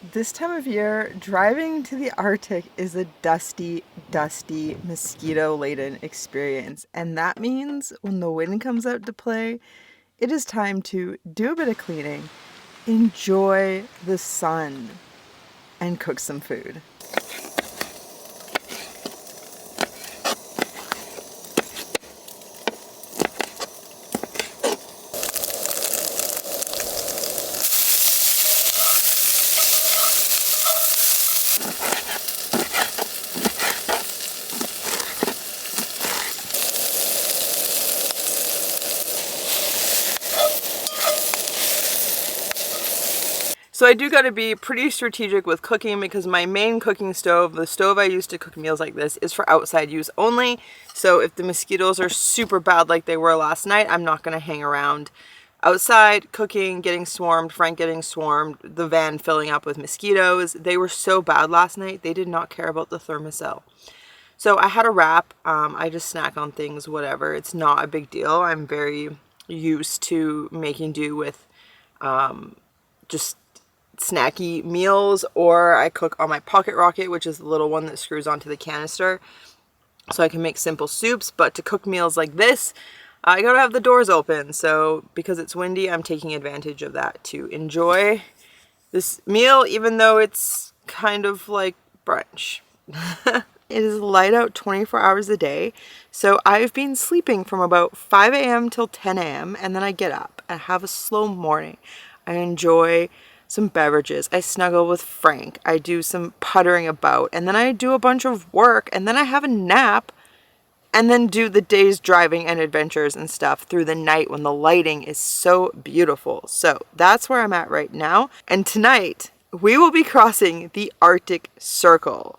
This time of year, driving to the Arctic is a dusty, dusty, mosquito-laden experience. And that means when the wind comes out to play, it is time to do a bit of cleaning, enjoy the sun, and cook some food. So I do got to be pretty strategic with cooking because my main cooking stove, the stove I use to cook meals like this, is for outside use only. So if the mosquitoes are super bad like they were last night, I'm not going to hang around outside cooking, getting swarmed, Frank getting swarmed, the van filling up with mosquitoes. They were so bad last night, they did not care about the thermocell. So I had a wrap. I just snack on things, whatever. It's not a big deal. I'm very used to making do with just snacky meals, or I cook on my pocket rocket, which is the little one that screws onto the canister, so I can make simple soups. But to cook meals like this, I gotta have the doors open. So because it's windy, I'm taking advantage of that to enjoy this meal, even though it's kind of like brunch. It is light out 24 hours a day, so I've been sleeping from about 5 a.m. till 10 a.m. and then I get up and have a slow morning. I enjoy some beverages. I snuggle with Frank. I do some puttering about, and then I do a bunch of work, and then I have a nap, and then do the day's driving and adventures and stuff through the night when the lighting is so beautiful. So that's where I'm at right now. And tonight we will be crossing the Arctic Circle,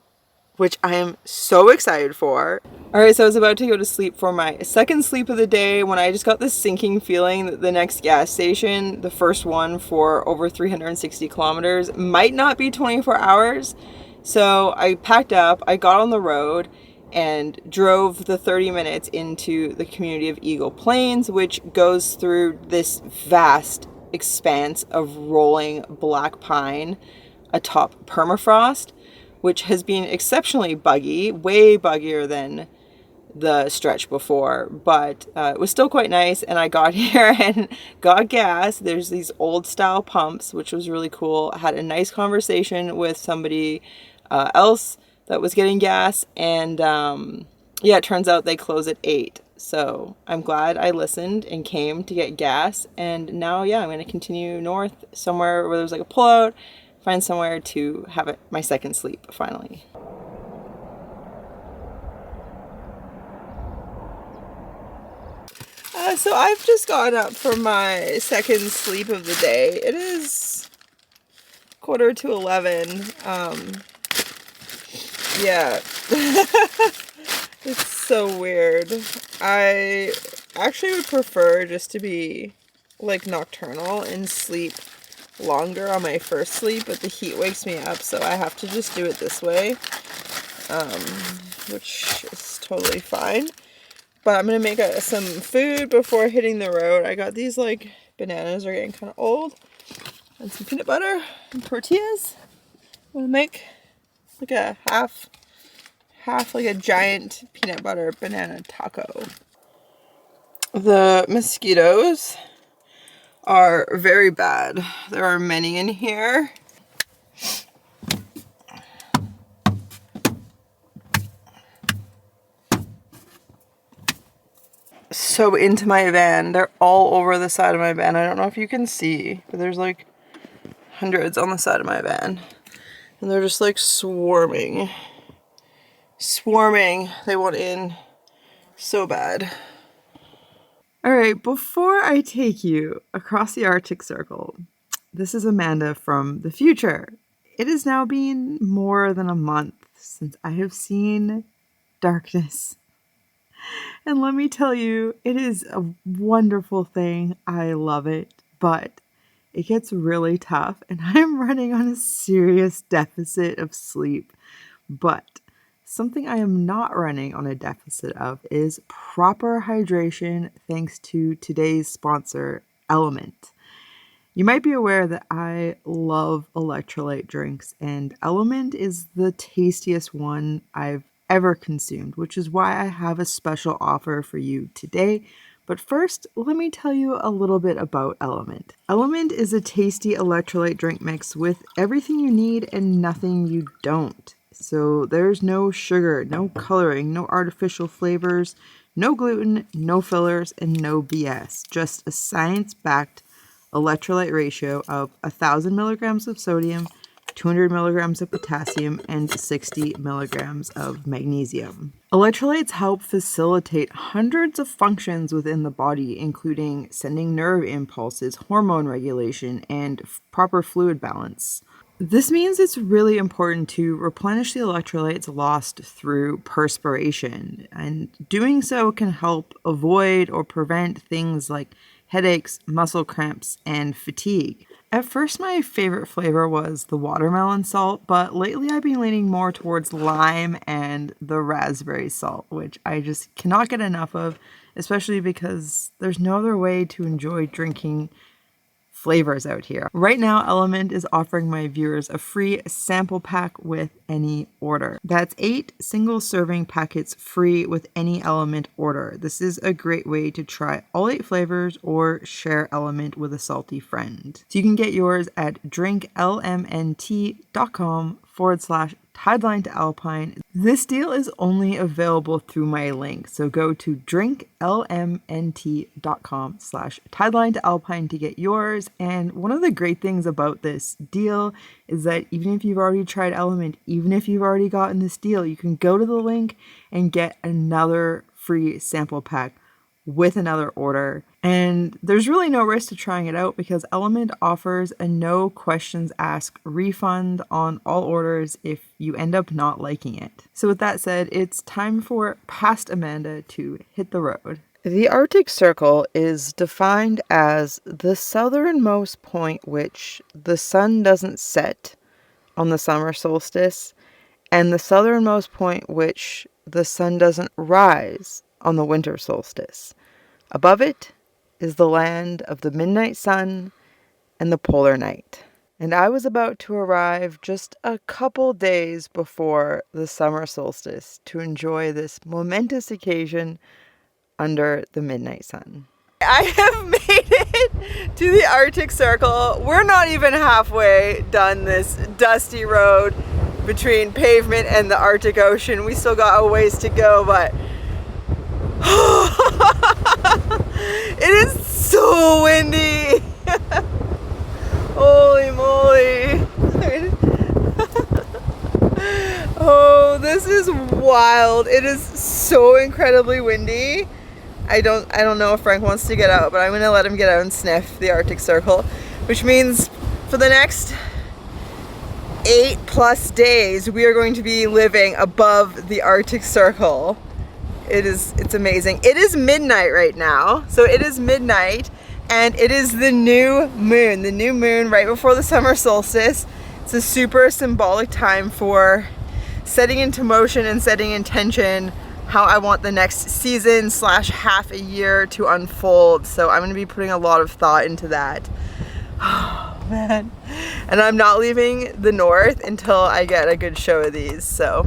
which I am so excited for. All right, so I was about to go to sleep for my second sleep of the day when I just got this sinking feeling that the next gas station, the first one for over 360 kilometers, might not be 24 hours. So I packed up, I got on the road and drove the 30 minutes into the community of Eagle Plains, which goes through this vast expanse of rolling black pine atop permafrost, which has been exceptionally buggy, way buggier than the stretch before, but it was still quite nice. And I got here and got gas. There's these old style pumps, which was really cool. I had a nice conversation with somebody else that was getting gas, and yeah, it turns out they close at 8. So I'm glad I listened and came to get gas. And now, yeah, I'm going to continue north somewhere where there's like a pullout, find somewhere to have my second sleep finally. So I've just gotten up for my second sleep of the day. It is 11:15. Yeah. It's so weird. I actually would prefer just to be like nocturnal and sleep longer on my first sleep, but the heat wakes me up, so I have to just do it this way, which is totally fine. But I'm gonna make some food before hitting the road. I got these like bananas are getting kind of old, and some peanut butter and tortillas. I'm gonna make like a half like a giant peanut butter banana taco. The mosquitoes are very bad. There are many in here. So into my van. They're all over the side of my van. I don't know if you can see, but there's like hundreds on the side of my van. And they're just like swarming. They want in so bad. Alright, before I take you across the Arctic Circle, this is Amanda from the future. It has now been more than a month since I have seen darkness. And let me tell you, it is a wonderful thing. I love it, but it gets really tough, and I'm running on a serious deficit of sleep. But something I am not running on a deficit of is proper hydration, thanks to today's sponsor, Element. You might be aware that I love electrolyte drinks, and Element is the tastiest one I've ever consumed, which is why I have a special offer for you today. But first, let me tell you a little bit about Element. Element is a tasty electrolyte drink mix with everything you need and nothing you don't. So there's no sugar, no coloring, no artificial flavors, no gluten, no fillers, and no BS. Just a science-backed electrolyte ratio of 1,000 milligrams of sodium, 200 milligrams of potassium, and 60 milligrams of magnesium. Electrolytes help facilitate hundreds of functions within the body, including sending nerve impulses, hormone regulation, and proper fluid balance. This means it's really important to replenish the electrolytes lost through perspiration, and doing so can help avoid or prevent things like headaches, muscle cramps, and fatigue. At first, my favorite flavor was the watermelon salt, but lately I've been leaning more towards lime and the raspberry salt, which I just cannot get enough of, especially because there's no other way to enjoy drinking flavors out here. Right now, Element is offering my viewers a free sample pack with any order. That's 8 single serving packets free with any Element order. This is a great way to try all 8 flavors or share Element with a salty friend. So you can get yours at drinklmnt.com/TideLineToAlpine. This deal is only available through my link, so go to drinklmnt.com/TideLineToAlpine to get yours. And one of the great things about this deal is that even if you've already tried Element, even if you've already gotten this deal, you can go to the link and get another free sample pack with another order. And there's really no risk to trying it out because Element offers a no questions asked refund on all orders if you end up not liking it. So with that said, it's time for past Amanda to hit the road. The Arctic Circle is defined as the southernmost point which the sun doesn't set on the summer solstice and the southernmost point which the sun doesn't rise on the winter solstice. Above it is the land of the midnight sun and the polar night. And I was about to arrive just a couple days before the summer solstice to enjoy this momentous occasion under the midnight sun. I have made it to the Arctic Circle. We're not even halfway done this dusty road between pavement and the Arctic Ocean. We still got a ways to go, but it is so windy. Holy moly. Oh, this is wild. It is so incredibly windy. I don't know if Frank wants to get out, but I'm gonna let him get out and sniff the Arctic Circle, which means for the next 8+ days we are going to be living above the Arctic Circle. It's amazing. It is midnight right now. So it is midnight and it is the new moon right before the summer solstice. It's a super symbolic time for setting into motion and setting intention how I want the next season / half a year to unfold. So I'm going to be putting a lot of thought into that. Oh man. And I'm not leaving the north until I get a good show of these. So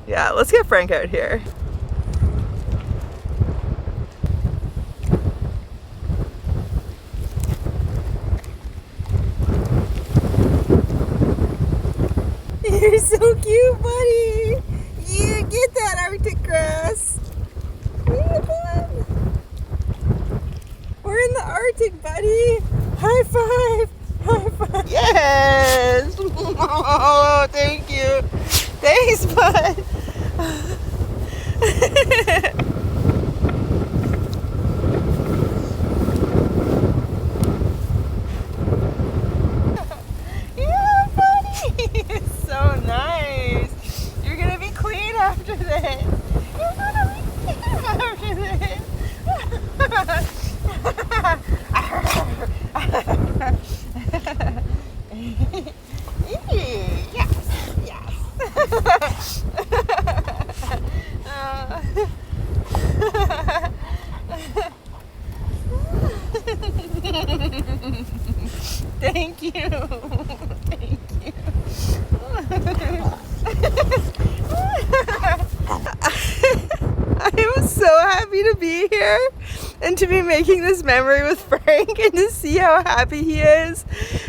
yeah, let's get Frank out here. You're so cute, buddy. Yeah, get that Arctic grass. Yeah, bud. We're in the Arctic, buddy. High five. High five. Yes. Oh, thank you. Thanks, bud. So nice. You're gonna be clean after this. You're gonna be clean after this. Yes, yes. to be here and to be making this memory with Frank and to see how happy he is.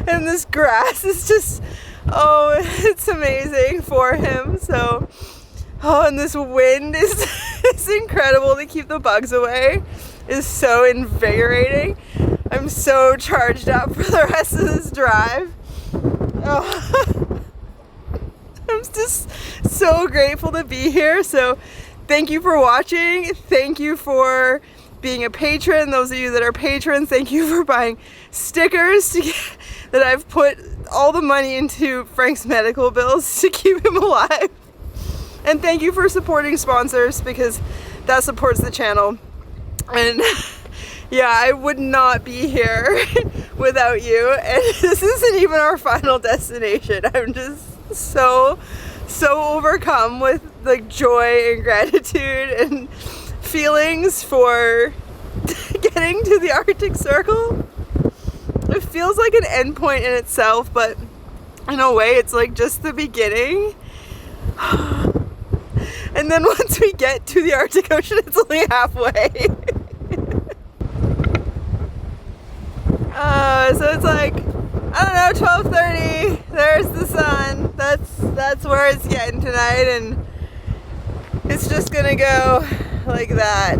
And this grass is just, oh, it's amazing for him. So, oh, and this wind is, is incredible to keep the bugs away. It's so invigorating. I'm so charged up for the rest of this drive. Oh. I'm just so grateful to be here. So thank you for watching. Thank you for being a patron. Those of you that are patrons, thank you for buying stickers that I've put all the money into Frank's medical bills to keep him alive. And thank you for supporting sponsors, because that supports the channel. And yeah, I would not be here without you. And this isn't even our final destination. I'm just so overcome with like joy and gratitude and feelings for getting to the Arctic Circle. It feels like an end point in itself, but in a way it's like just the beginning. And then once we get to the Arctic Ocean, it's only halfway. So it's like, I don't know, 12:30. There's the sun. That's where it's getting tonight, and it's just gonna go like that.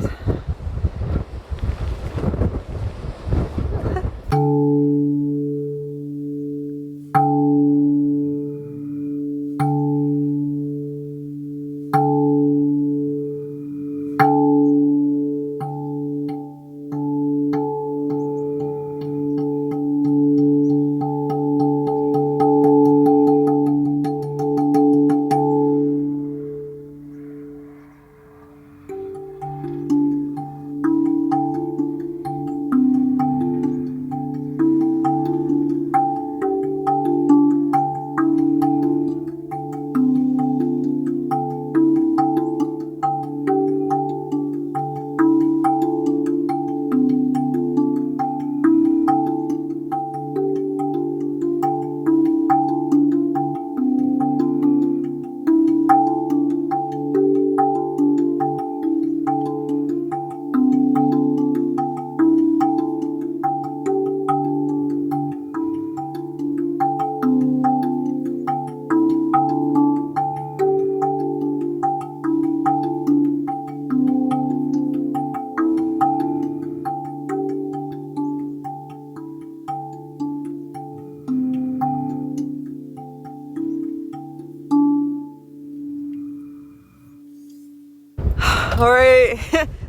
Alright,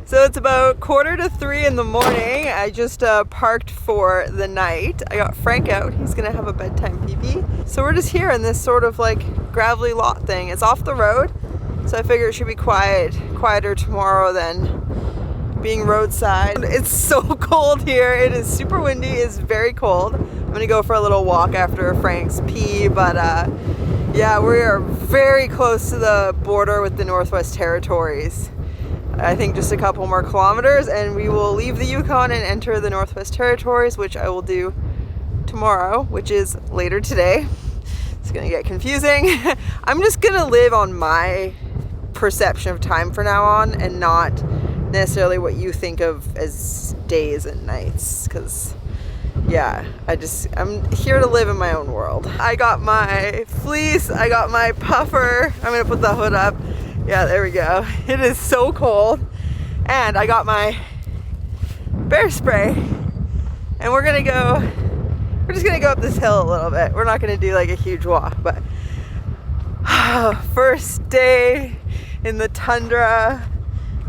so it's about 2:45 in the morning. I just parked for the night. I got Frank out. He's gonna have a bedtime pee-pee. So we're just here in this sort of like gravelly lot thing. It's off the road, so I figure it should be quieter tomorrow than being roadside. It's so cold here. It is super windy. It's very cold. I'm gonna go for a little walk after Frank's pee, but yeah, we are very close to the border with the Northwest Territories. I think just a couple more kilometers and we will leave the Yukon and enter the Northwest Territories, which I will do tomorrow, which is later today. It's gonna get confusing. I'm just gonna live on my perception of time from now on and not necessarily what you think of as days and nights, because yeah, I'm here to live in my own world. I got my fleece, I got my puffer. I'm gonna put the hood up. Yeah, there we go. It is so cold. And I got my bear spray. And we're just gonna go up this hill a little bit. We're not gonna do like a huge walk, but first day in the Tundra,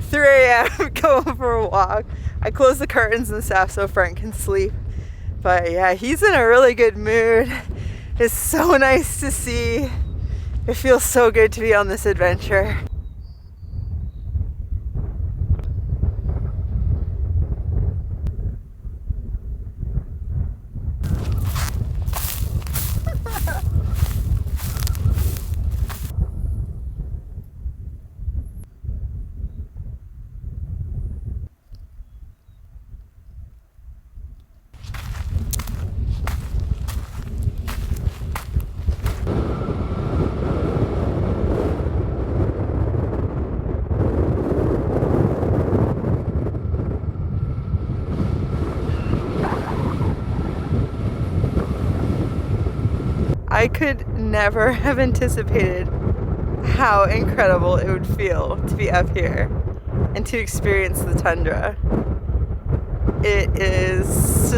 3 a.m. going for a walk. I closed the curtains and stuff so Frank can sleep. But yeah, he's in a really good mood. It's so nice to see. It feels so good to be on this adventure. could never have anticipated how incredible it would feel to be up here and to experience the tundra. It is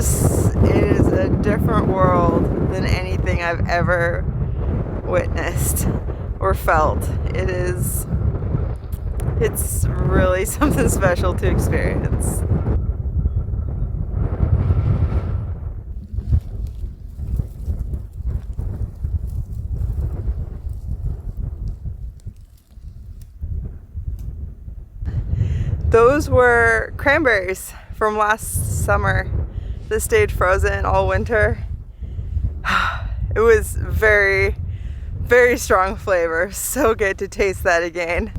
a different world than anything I've ever witnessed or felt. It's really something special to experience. Those were cranberries from last summer that stayed frozen all winter. It was very, very strong flavor. So good to taste that again.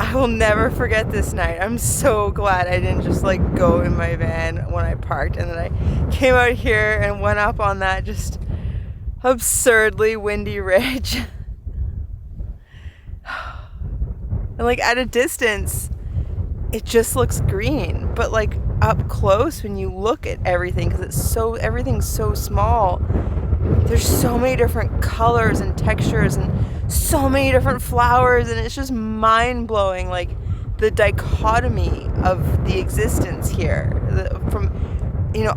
I will never forget this night. I'm so glad I didn't just like go in my van when I parked, and then I came out here and went up on that just absurdly windy ridge. And like at a distance, it just looks green, but like up close when you look at everything, because everything's so small, there's so many different colors and textures and so many different flowers, and it's just mind-blowing, like the dichotomy of the existence here.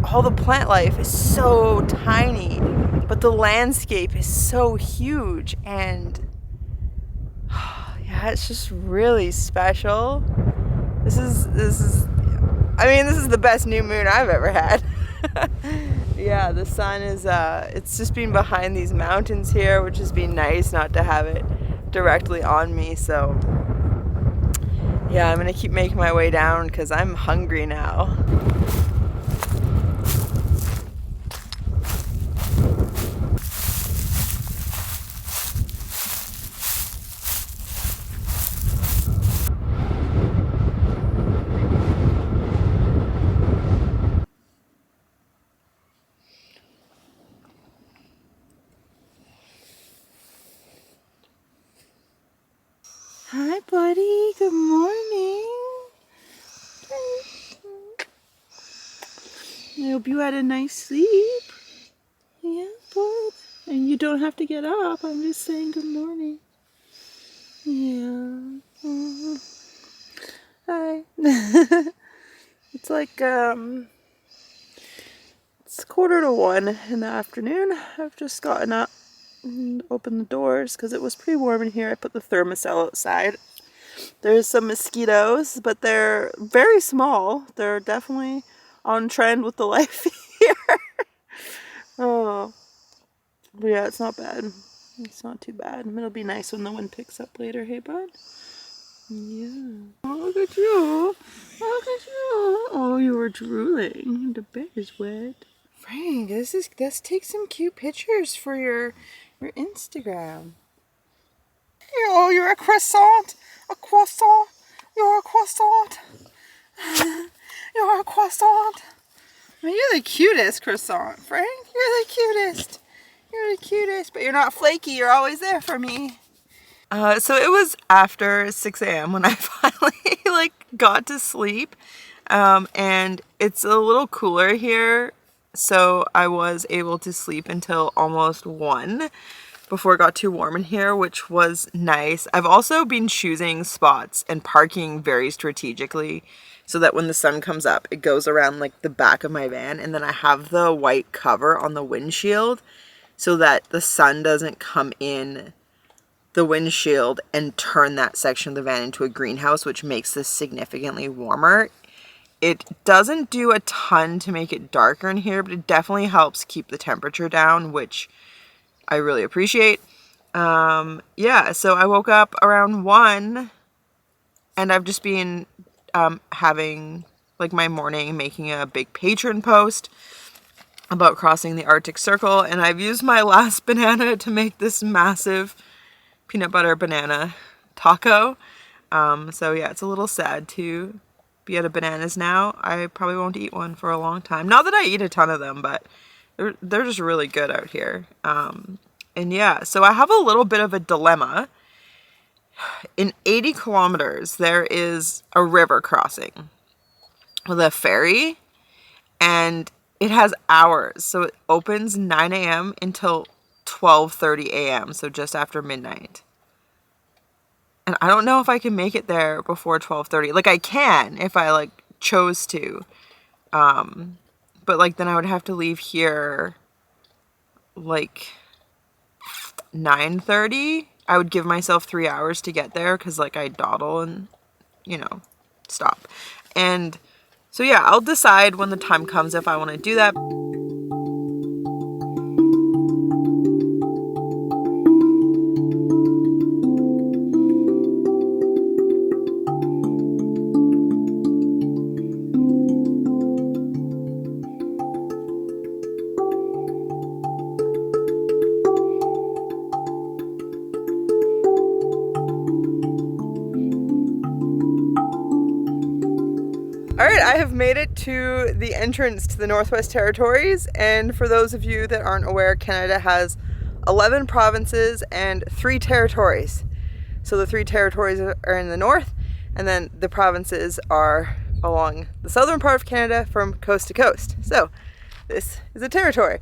All the plant life is so tiny, but the landscape is so huge, and yeah, it's just really special. This is the best new moon I've ever had. Yeah, the sun is, it's just been behind these mountains here, which has been nice not to have it directly on me. So yeah, I'm gonna keep making my way down because I'm hungry now. Hi, buddy. Good morning. I hope you had a nice sleep. Yeah, bud. And you don't have to get up. I'm just saying good morning. Yeah. Hi. It's like, it's 1:45 in the afternoon. I've just gotten up and opened the doors because it was pretty warm in here. I put the thermostat outside. There's some mosquitoes, but they're very small. They're definitely on trend with the life here. Oh, but yeah, it's not bad. It's not too bad. It'll be nice when the wind picks up later. Hey, bud? Yeah. Oh, look at you. Look at you. Oh, you were drooling. The bed is wet. Frank, let's take some cute pictures for your Instagram. Oh, you're a croissant. A croissant. You're a croissant. You're a croissant. I mean, you're the cutest croissant, Frank. You're the cutest. You're the cutest, but you're not flaky. You're always there for me. So it was after 6 a.m. when I finally got to sleep. And it's a little cooler here, so I was able to sleep until almost 1 before it got too warm in here, which was nice. I've also been choosing spots and parking very strategically so that when the sun comes up, it goes around like the back of my van, and then I have the white cover on the windshield so that the sun doesn't come in the windshield and turn that section of the van into a greenhouse, which makes this significantly warmer. It doesn't do a ton to make it darker in here, but it definitely helps keep the temperature down, which I really appreciate. Yeah, so I woke up around 1, and I've just been having like my morning, making a big patron post about crossing the Arctic Circle, and I've used my last banana to make this massive peanut butter banana taco. So yeah, it's a little sad to be out of bananas now. I probably won't eat one for a long time. Not that I eat a ton of them, but They're just really good out here. And yeah, so I have a little bit of a dilemma. In 80 kilometers, there is a river crossing with a ferry, and it has hours. So it opens 9 a.m. until 12:30 a.m., so just after midnight. And I don't know if I can make it there before 12:30. Like, I can if I, like, chose to. But, like, then I would have to leave here, like, 9:30. I would give myself 3 hours to get there because, like, I dawdle and, you know, stop. And so, yeah, I'll decide when the time comes if I want to do that. Alright, I have made it to the entrance to the Northwest Territories, and for those of you that aren't aware, Canada has 11 provinces and 3 territories. So the 3 territories are in the north, and then the provinces are along the southern part of Canada from coast to coast. So this is a territory.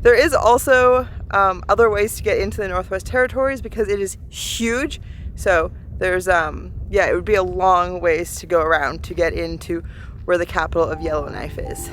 There is also other ways to get into the Northwest Territories because it is huge. So there's, yeah, it would be a long ways to go around to get into where the capital of Yellowknife is.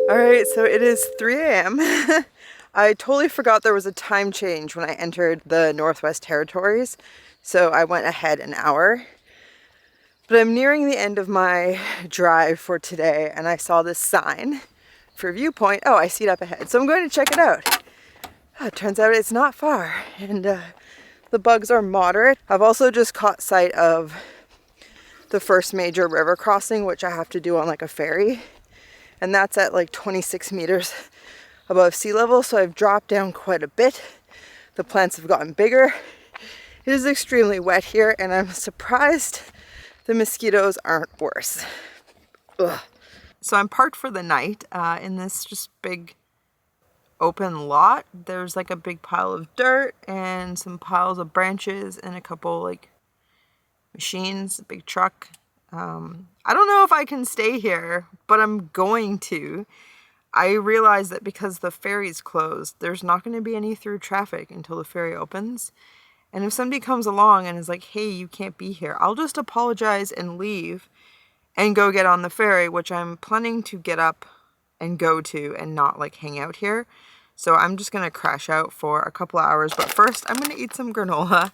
Alright, so it is 3 a.m. I totally forgot there was a time change when I entered the Northwest Territories, so I went ahead an hour. But I'm nearing the end of my drive for today, and I saw this sign for viewpoint. Oh, I see it up ahead, so I'm going to check it out. Oh, it turns out it's not far, and the bugs are moderate. I've also just caught sight of the first major river crossing, which I have to do on like a ferry. And that's at like 26 meters above sea level, so I've dropped down quite a bit. The plants have gotten bigger. It is extremely wet here, and I'm surprised the mosquitoes aren't worse. Ugh. So I'm parked for the night in this just big open lot. There's like a big pile of dirt and some piles of branches and a couple like machines, a big truck. I don't know if I can stay here, but I'm going to. I realized that because the ferry's closed, there's not going to be any through traffic until the ferry opens. And if somebody comes along and is like, hey, you can't be here, I'll just apologize and leave and go get on the ferry, which I'm planning to get up and go to and not like hang out here. So I'm just going to crash out for a couple of hours. But first, I'm going to eat some granola.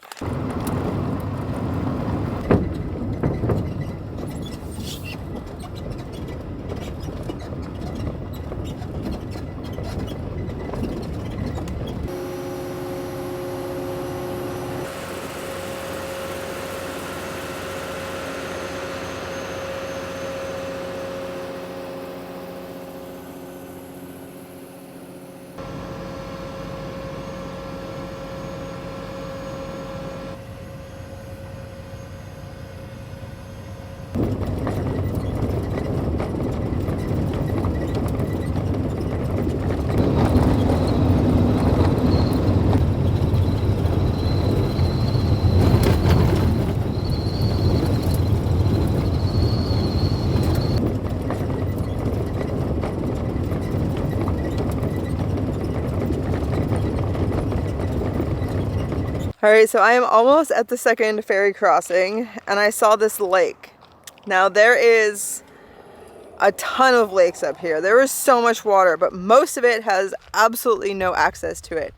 Alright, so I am almost at the second ferry crossing, and I saw this lake. Now there is a ton of lakes up here. There is so much water, but most of it has absolutely no access to it.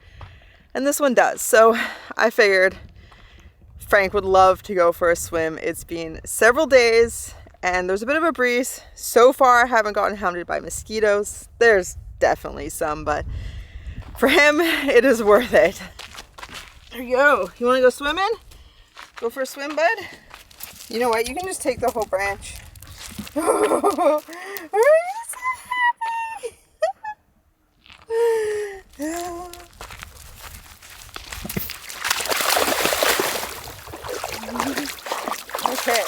And this one does. So I figured Frank would love to go for a swim. It's been several days, and there's a bit of a breeze. So far, I haven't gotten hounded by mosquitoes. There's definitely some, but for him, it is worth it. There you go. You want to go swimming? Go for a swim, bud? You know what? You can just take the whole branch. Oh, are you so happy? Okay.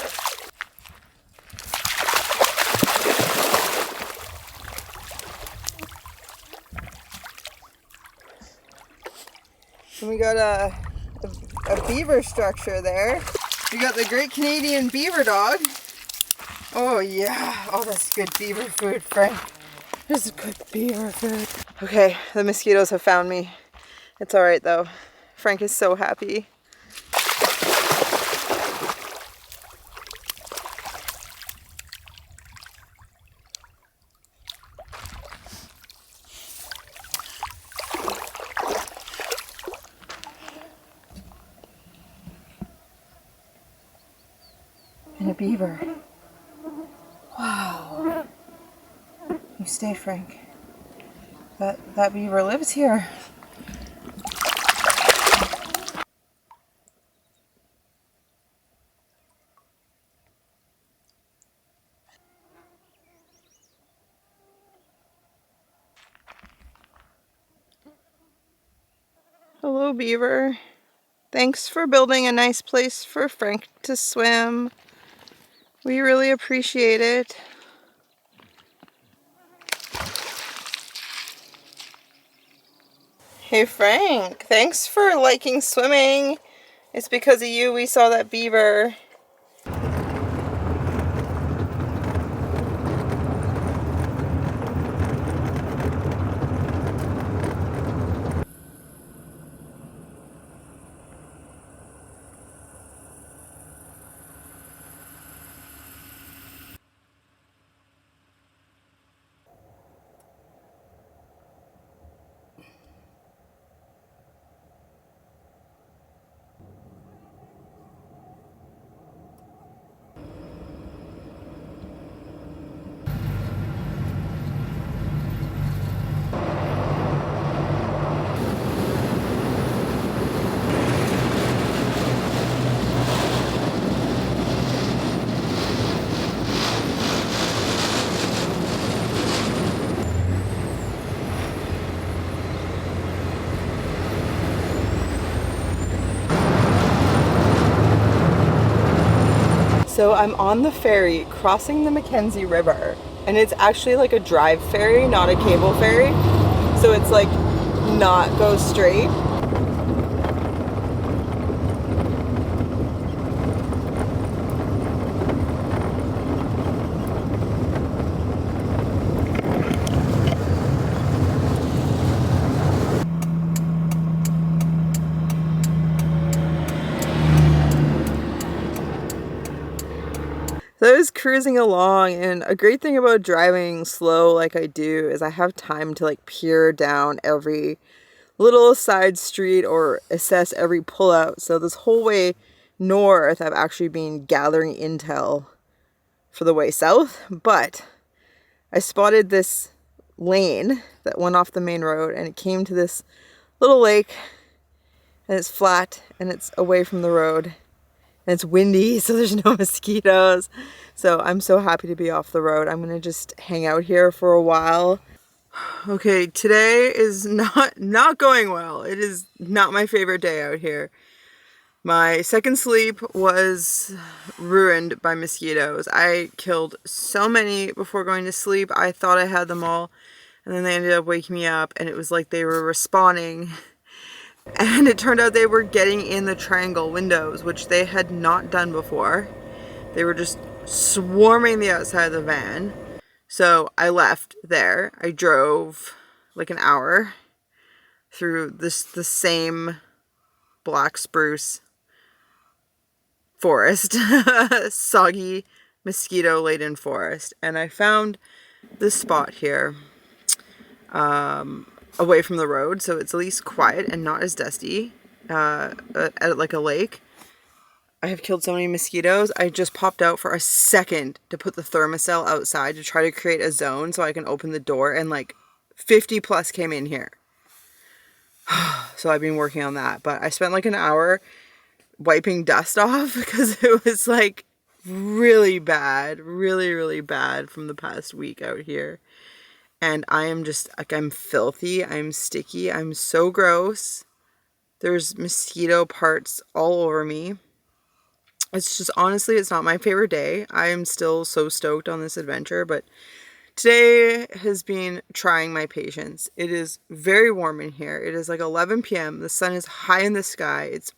And we got a beaver structure there. We got the Great Canadian Beaver Dog. Oh yeah, oh that's good beaver food, Frank. This is good beaver food. Okay, the mosquitoes have found me. It's alright though. Frank is so happy. And a beaver. Wow. You stay, Frank. That beaver lives here. Hello, beaver. Thanks for building a nice place for Frank to swim. We really appreciate it. Hey Frank, thanks for liking swimming. It's because of you we saw that beaver. So I'm on the ferry crossing the Mackenzie River, and it's actually like a drive ferry, not a cable ferry. So it's like not go straight. So I was cruising along, and a great thing about driving slow like I do is I have time to like peer down every little side street or assess every pullout. So this whole way north I've actually been gathering intel for the way south, but I spotted this lane that went off the main road, and it came to this little lake, and it's flat and it's away from the road. And it's windy, so there's no mosquitoes. So I'm so happy to be off the road. I'm gonna just hang out here for a while. Okay, today is not going well. It is not my favorite day out here. My second sleep was ruined by mosquitoes. I killed so many before going to sleep. I thought I had them all, and then they ended up waking me up, and it was like they were respawning. And it turned out they were getting in the triangle windows, which they had not done before. They were just swarming the outside of the van. So I left there. I drove like an hour through the same black spruce forest, soggy, mosquito-laden forest. And I found this spot here. Away from the road, so it's at least quiet and not as dusty, at like a lake. I have killed so many mosquitoes. I just popped out for a second to put the thermocell outside to try to create a zone so I can open the door, and like 50 plus came in here. So I've been working on that, but I spent like an hour wiping dust off because it was like really bad, really bad from the past week out here. And I am just, like, I'm filthy, I'm sticky, I'm so gross. There's mosquito parts all over me. It's just, honestly, it's not my favorite day. I am still so stoked on this adventure, but today has been trying my patience. It is very warm in here. It is like 11 p.m. The sun is high in the sky. It's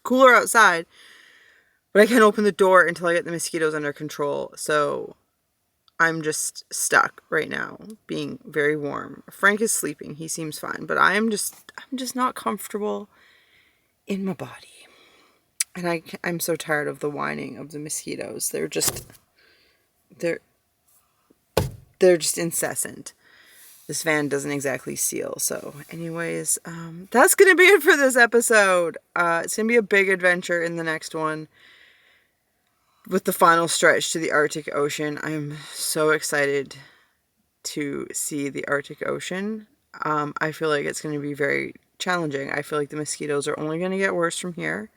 cooler outside, but I can't open the door until I get the mosquitoes under control. So I'm just stuck right now, being very warm. Frank is sleeping. He seems fine, but I'm just not comfortable in my body. And I'm so tired of the whining of the mosquitoes. They're just incessant. This van doesn't exactly seal. So anyways, that's going to be it for this episode. It's going to be a big adventure in the next one. With the final stretch to the Arctic Ocean. I'm so excited to see the Arctic Ocean. I feel like it's going to be very challenging. I feel like the mosquitoes are only going to get worse from here.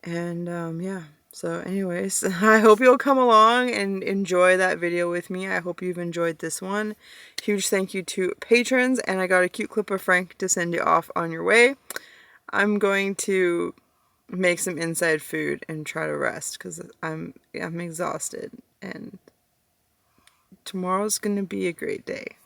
And yeah, so anyways, I hope you'll come along and enjoy that video with me. I hope you've enjoyed this one. Huge thank you to patrons, and I got a cute clip of Frank to send you off on your way. I'm going to make some inside food and try to rest because I'm exhausted, and tomorrow's gonna be a great day.